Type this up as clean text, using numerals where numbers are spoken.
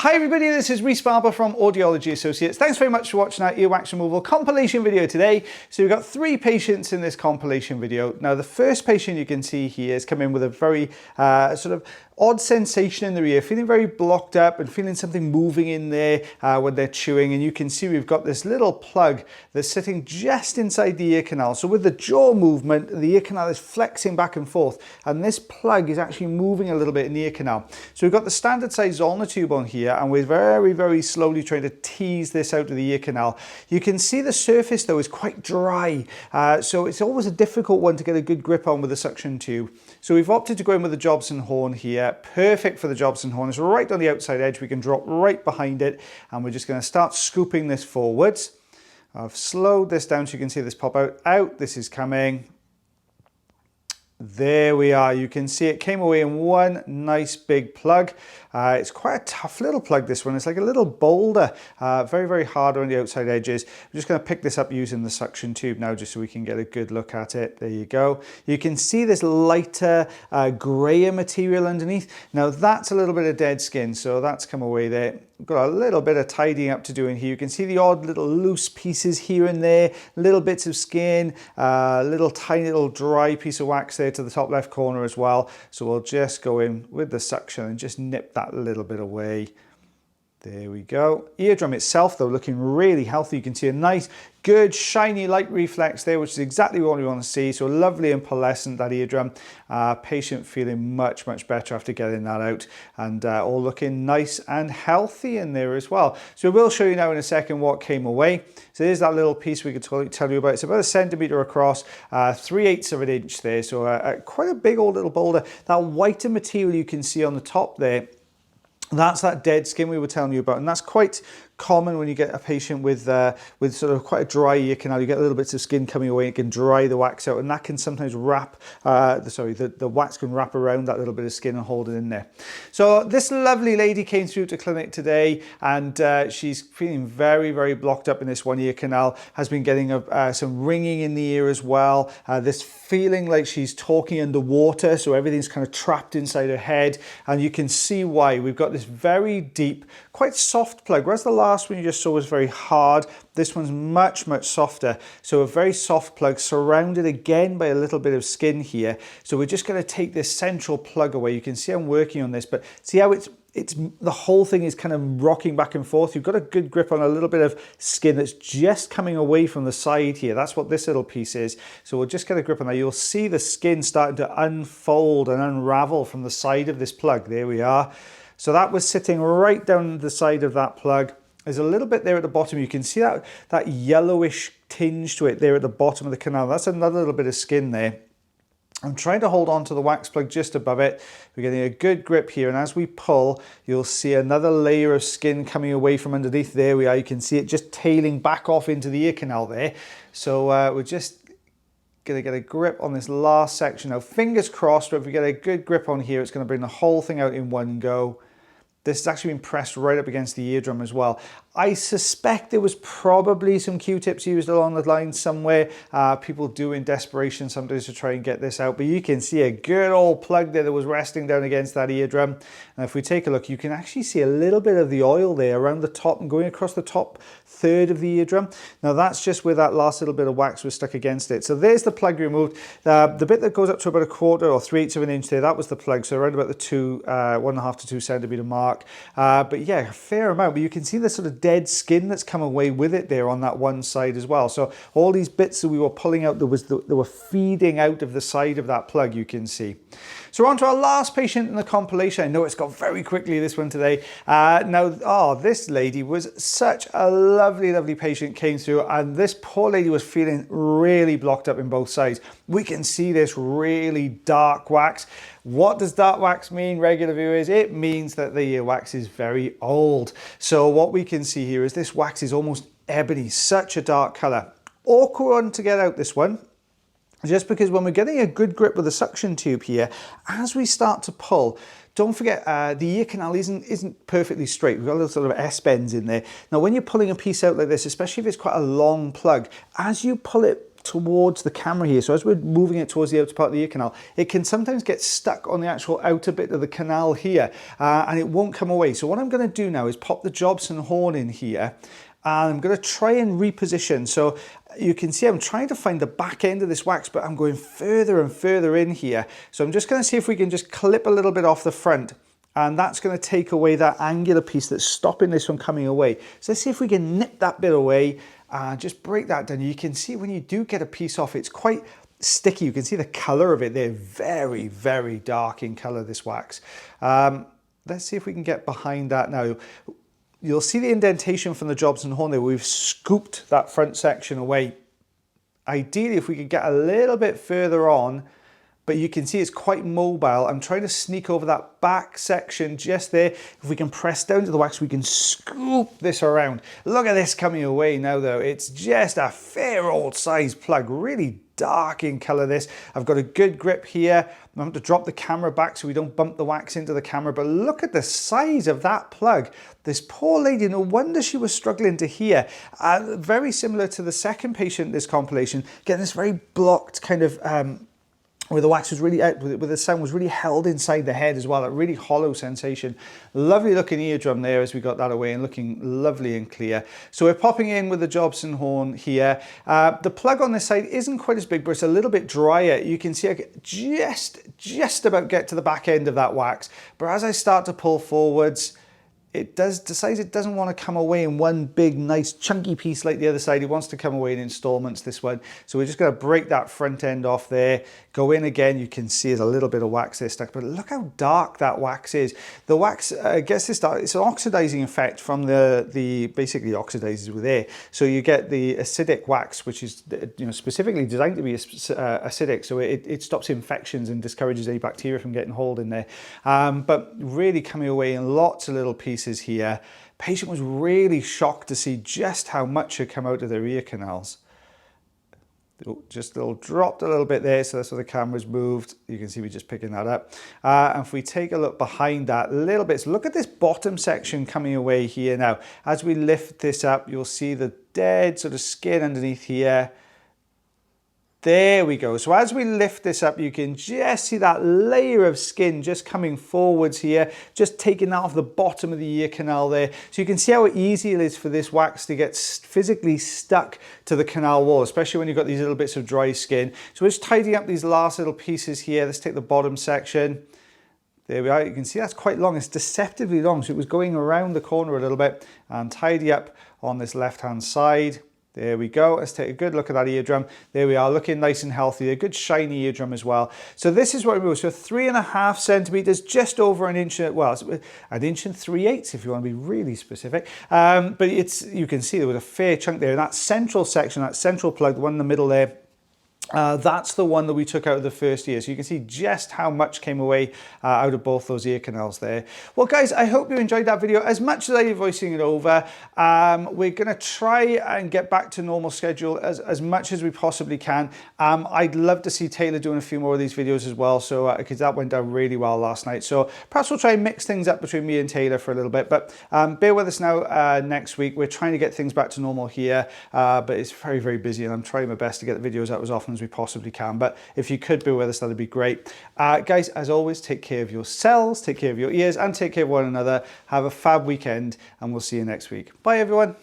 Hi everybody, this is Rhys Barber from Audiology Associates. Thanks very much for watching our earwax removal compilation video today. So we've got 3 patients in this compilation video. Now the first patient you can see here has come in with a very sort of odd sensation in their ear, feeling very blocked up and feeling something moving in there when they're chewing. And you can see we've got this little plug that's sitting just inside the ear canal. So with the jaw movement, the ear canal is flexing back and forth, and this plug is actually moving a little bit in the ear canal. So we've got the standard size Zollner tube on here, and we're very slowly trying to tease this out of the ear canal. You can see the surface though is quite dry, so it's always a difficult one to get a good grip on with the suction tube. So we've opted to go in with the Jobson horn here. Perfect for the Jobson horn. It's right on the outside edge. We can drop right behind it, and we're just going to start scooping this forwards. I've slowed this down so you can see this pop out. This is coming. There we are. You can see it came away in one nice big plug. It's quite a tough little plug, this one. It's like a little boulder, very hard on the outside edges. I'm just going to pick this up using the suction tube now just so we can get a good look at it. There you go. You can see this lighter grayer material underneath. Now that's a little bit of dead skin, so that's come away there. We've got a little bit of tidying up to do in here. You can see the odd little loose pieces here and there, little bits of skin, little tiny little dry piece of wax there to the top left corner as well. So we'll just go in with the suction and just nip that a little bit away. There we go. Eardrum itself though looking really healthy. You can see a nice good shiny light reflex there, which is exactly what we want to see. So lovely and pearlescent, that eardrum. Patient feeling much better after getting that out, and all looking nice and healthy in there as well. So we'll show you now in a second what came away. So there's that little piece we could tell you about. It's about 1 centimeter across, 3/8 of an inch there. So quite a big old little boulder. That whiter material you can see on the top there, that's that dead skin we were telling you about, and that's quite common when you get a patient with sort of quite a dry ear canal. You get little bits of skin coming away. It can dry the wax out, and that can sometimes wrap the wax can wrap around that little bit of skin and hold it in there. So this lovely lady came through to clinic today, and she's feeling very blocked up in this one ear canal. Has been getting some ringing in the ear as well. This feeling like she's talking underwater, so everything's kind of trapped inside her head, and you can see why. We've got this very deep, quite soft plug, whereas the last one you just saw was very hard. This one's much softer. So a very soft plug surrounded again by a little bit of skin here. So we're just going to take this central plug away. You can see I'm working on this, but see how it's the whole thing is kind of rocking back and forth. You've got a good grip on a little bit of skin that's just coming away from the side here. That's what this little piece is. So we'll just get a grip on that. You'll see the skin starting to unfold and unravel from the side of this plug. There we are. So that was sitting right down the side of that plug. There's a little bit there at the bottom. You can see that yellowish tinge to it there at the bottom of the canal. That's another little bit of skin there. I'm trying to hold on to the wax plug just above it. We're getting a good grip here, and as we pull, you'll see another layer of skin coming away from underneath. There we are. You can see it just tailing back off into the ear canal there. So we're just going to get a grip on this last section. Now, fingers crossed, but if we get a good grip on here, it's going to bring the whole thing out in one go. This has actually been pressed right up against the eardrum as well. I suspect there was probably some Q-tips used along the line somewhere. People do in desperation sometimes to try and get this out, but you can see a good old plug there that was resting down against that eardrum. And if we take a look, you can actually see a little bit of the oil there around the top and going across the top third of the eardrum. Now that's just where that last little bit of wax was stuck against it. So there's the plug removed. The bit that goes up to about 1/4 or 3/8 of an inch there, that was the plug. So around about the 1.5 to 2 centimeter mark. But yeah, a fair amount, but you can see the sort of dead skin that's come away with it there on that one side as well. So all these bits that we were pulling out, they were feeding out of the side of that plug, you can see. So we're on to our last patient in the compilation. I know it's gone very quickly, this one today. This lady was such a lovely patient, came through, and this poor lady was feeling really blocked up in both sides. We can see this really dark wax. What does dark wax mean, regular viewers? It means that the earwax is very old. So what we can see here is this wax is almost ebony, such a dark color. Awkward one to get out, this one. Just because when we're getting a good grip with the suction tube here, as we start to pull, don't forget the ear canal isn't perfectly straight. We've got a little sort of S-bends in there. Now when you're pulling a piece out like this, especially if it's quite a long plug, as you pull it towards the camera here. So as we're moving it towards the outer part of the ear canal, it can sometimes get stuck on the actual outer bit of the canal here, and it won't come away. So what I'm going to do now is pop the Jobson horn in here, and I'm going to try and reposition. So you can see I'm trying to find the back end of this wax, but I'm going further and further in here. So I'm just going to see if we can just clip a little bit off the front, and that's going to take away that angular piece that's stopping this from coming away. So let's see if we can nip that bit away and just break that down. You can see when you do get a piece off, it's quite sticky. You can see the color of it. They're very, very dark in color, this wax. Let's see if we can get behind that now. You'll see the indentation from the Jobson horn there. We've scooped that front section away. Ideally, if we could get a little bit further on, but you can see it's quite mobile. I'm trying to sneak over that back section just there. If we can press down to the wax, we can scoop this around. Look at this coming away now though. It's just a fair old size plug, really dark in color this. I've got a good grip here. I'm going to drop the camera back so we don't bump the wax into the camera, but look at the size of that plug. This poor lady, no wonder she was struggling to hear. Very similar to the second patient in this compilation, getting this very blocked kind of where the wax was really out, where the sound was really held inside the head as well, that really hollow sensation. Lovely looking eardrum there as we got that away and looking lovely and clear. So we're popping in with the Jobson horn here. The plug on this side isn't quite as big, but it's a little bit drier. You can see I can just about get to the back end of that wax. But as I start to pull forwards, it decides it doesn't want to come away in one big, nice, chunky piece like the other side. It wants to come away in installments, this one. So we're just going to break that front end off there, go in again. You can see there's a little bit of wax there stuck, but look how dark that wax is. The wax gets this dark. It's an oxidizing effect from the basically oxidizes with air. So you get the acidic wax, which is specifically designed to be acidic. So it stops infections and discourages any bacteria from getting hold in there. But really coming away in lots of little pieces here. Patient was really shocked to see just how much had come out of their ear canals. Just a little dropped a little bit there, so that's where the camera's moved. You can see we're just picking that up. And if we take a look behind that a little bit, so look at this bottom section coming away here now. As we lift this up, you'll see the dead sort of skin underneath here. There we go. So as we lift this up, you can just see that layer of skin just coming forwards here, just taking that off the bottom of the ear canal there. So you can see how easy it is for this wax to get physically stuck to the canal wall, especially when you've got these little bits of dry skin. So we're just tidying up these last little pieces here. Let's take the bottom section. There we are. You can see that's quite long. It's deceptively long. So it was going around the corner a little bit, and tidy up on this left-hand side. There we go. Let's take a good look at that eardrum. There we are, looking nice and healthy. A good shiny eardrum as well. So this is what we move. So 3.5 centimeters, just over an inch. Well, it's an inch and 3/8 if you want to be really specific. But you can see there was a fair chunk there. And that central section, that central plug, the one in the middle there, that's the one that we took out of the first ear. So you can see just how much came away out of both those ear canals there. Well, guys, I hope you enjoyed that video as much as I did voicing it over. We're going to try and get back to normal schedule as much as we possibly can. I'd love to see Taylor doing a few more of these videos as well, so because that went down really well last night. So perhaps we'll try and mix things up between me and Taylor for a little bit. But bear with us now next week. We're trying to get things back to normal here, but it's very, very busy, and I'm trying my best to get the videos out as often as we possibly can. But if you could be with us, that'd be great. Guys, as always, take care of yourselves, take care of your ears, and take care of one another. Have a fab weekend, and we'll see you next week. Bye, everyone.